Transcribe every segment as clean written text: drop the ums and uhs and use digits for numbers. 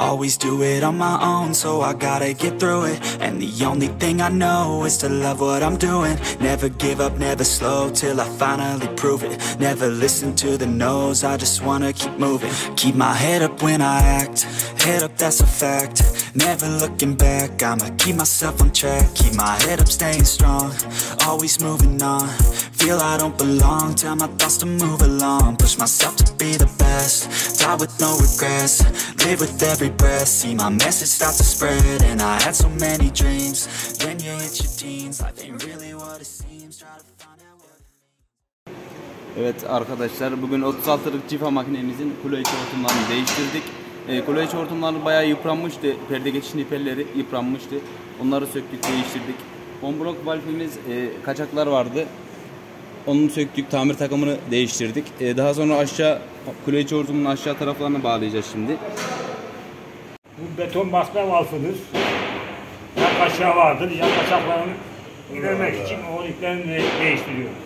Always do it on my own, so I gotta get through it. And the only thing I know is to love what I'm doing. Never give up, never slow, till I finally prove it. Never listen to the no's, I just wanna keep moving. Keep my head up when I act, head up, that's a fact. Never looking back, I'ma keep myself on track. Keep my head up, staying strong, always moving on. Feel I don't belong, tell my thoughts to move along. Push myself to be the best, die with no regrets. Live with every breath, see my message start to spread. And I had so many dreams, then you hit your teens. Life ain't really what it seems, try to find out what it means. Evet arkadaşlar, bugün 36'lık cifa makinemizin kule içi hortumlarını değiştirdik. Kule içi hortumları bayağı yıpranmıştı, perde geçiş nippelleri yıpranmıştı. Onları söktük, değiştirdik. Onblok valfimiz, kaçaklar vardı. Onu söktük, tamir takımını değiştirdik. Daha sonra aşağı, kule içi hortumunun aşağı taraflarını bağlayacağız şimdi. Bu beton basma valfıdır. Yan kaçağı vardır, yan kaçaklarını gidermek için o iplerini değiştiriyoruz.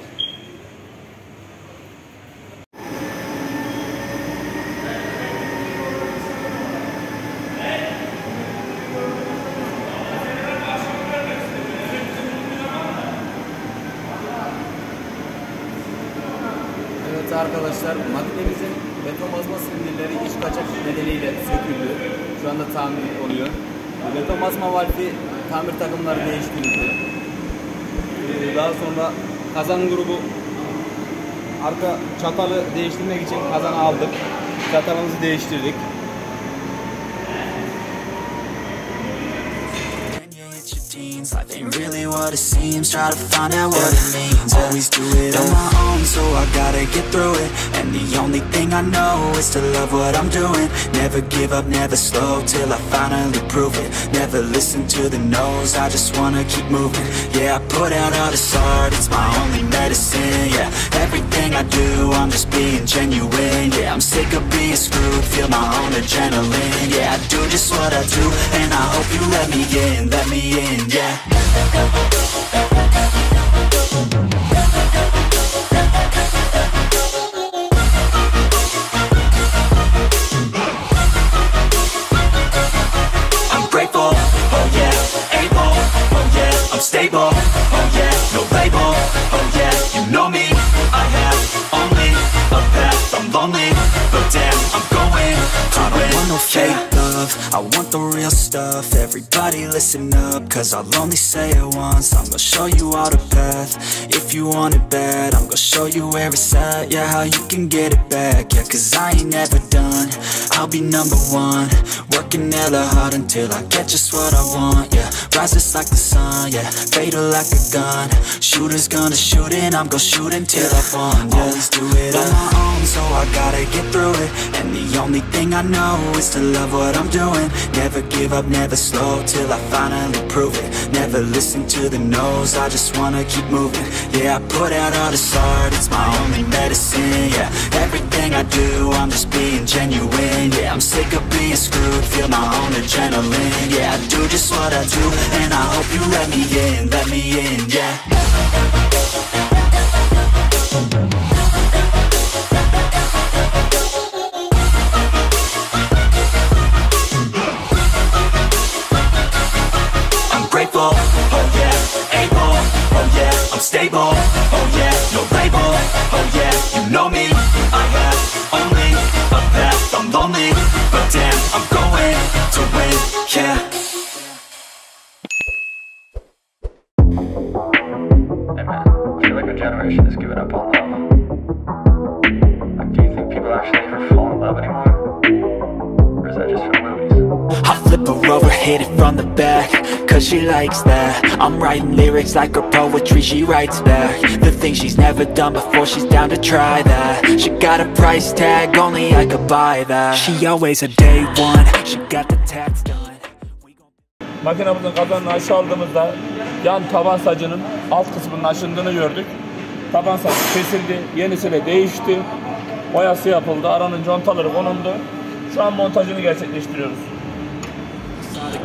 Evet arkadaşlar, makinemizin beton basma silindirleri iç kaçak nedeniyle söküldü. Şu anda tamir oluyor. Beton basma valfi tamir takımları değiştirildi. Daha sonra kazan grubu, arka çatalı değiştirmek için kazanı aldık. Çatalımızı değiştirdik. Life ain't really what it seems, try to find out what it means. Always do it on my own, so I gotta get through it. And the only thing I know is to love what I'm doing. Never give up, never slow, till I finally prove it. Never listen to the no's, I just wanna keep moving. Yeah, I put out all this art, it's my only medicine. Yeah, everything I do, I'm just being genuine. Yeah, I'm sick of being screwed, feel my own adrenaline. Yeah, I do just what I do, and I hope you let me in, yeah. I'm grateful, oh yeah, able, oh yeah, I'm stable, oh yeah, no label, oh yeah, you know me, I have only a path, I'm lonely, but damn, I'm going to win. I don't want no fake love, I want the real stuff. Everybody listen up, cause I'll only say it once. I'm gonna show you all the path, if you want it bad. I'm gonna show you where it's at, yeah, how you can get it back. Yeah, cause I ain't never done, I'll be number one. Working hella hard until I get just what I want. Yeah, rises like the sun, yeah, fatal like a gun. Shooter's gonna shoot and I'm gonna shoot until I won. Yeah, always do it on my own, so I gotta get through it. And the only thing I know is to love what I'm doing. Never give up, never slow, till I finally prove it. Never listen to the no's, I just wanna keep moving. Yeah, I put out all this art, it's my only medicine. Yeah, everything I do, I'm just being genuine. Yeah, I'm sick of being screwed, feel my own adrenaline. Yeah, I do just what I do, and I hope you let me in, yeah. Oh yeah, able, oh yeah, I'm stable, oh yeah, no label, oh yeah, you know me, I have only a path, I'm lonely, but damn, I'm going to win, yeah. Hey man, I feel like our generation has given up on love. Like, do you think people actually ever fall in love anymore? Or is that just for movies? I flip her over, hit it from the back, cause she likes that. I'm writing lyrics like her poetry, she writes back. The things she's never done before, she's down to try that. She got a price tag, only I could buy that. She always a day one, she got the tats done. Makinamızın kazanını aşağı aldığımızda yan taban sacının alt kısmının aşındığını gördük. Taban sacı kesildi, yenisiyle değişti. Boyası yapıldı, aranın contaları konuldu. Şu an montajını gerçekleştiriyoruz.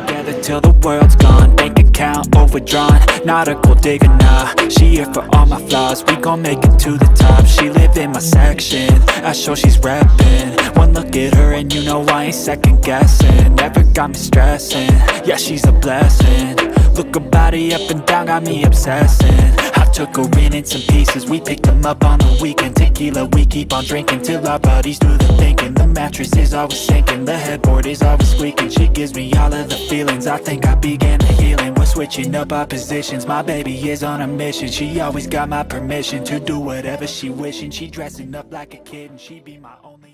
Together till the world's gone, bank account overdrawn. Not a gold digger, nah, she here for all my flaws. We gon' make it to the top, she live in my section, I show she's reppin'. One look at her and you know I ain't second guessing. Never got me stressing, yeah, she's a blessing. Look, her body up and down, got me obsessing. I took her in some pieces, we picked them up on the weekend. Tequila, we keep on drinking till our bodies do the thinking. The mattress is always sinking, the headboard is always squeaking. She gives me all of the feelings, I think I began the healing. We're switching up our positions, my baby is on a mission. She always got my permission to do whatever she wishing. She dressing up like a kid and she be my only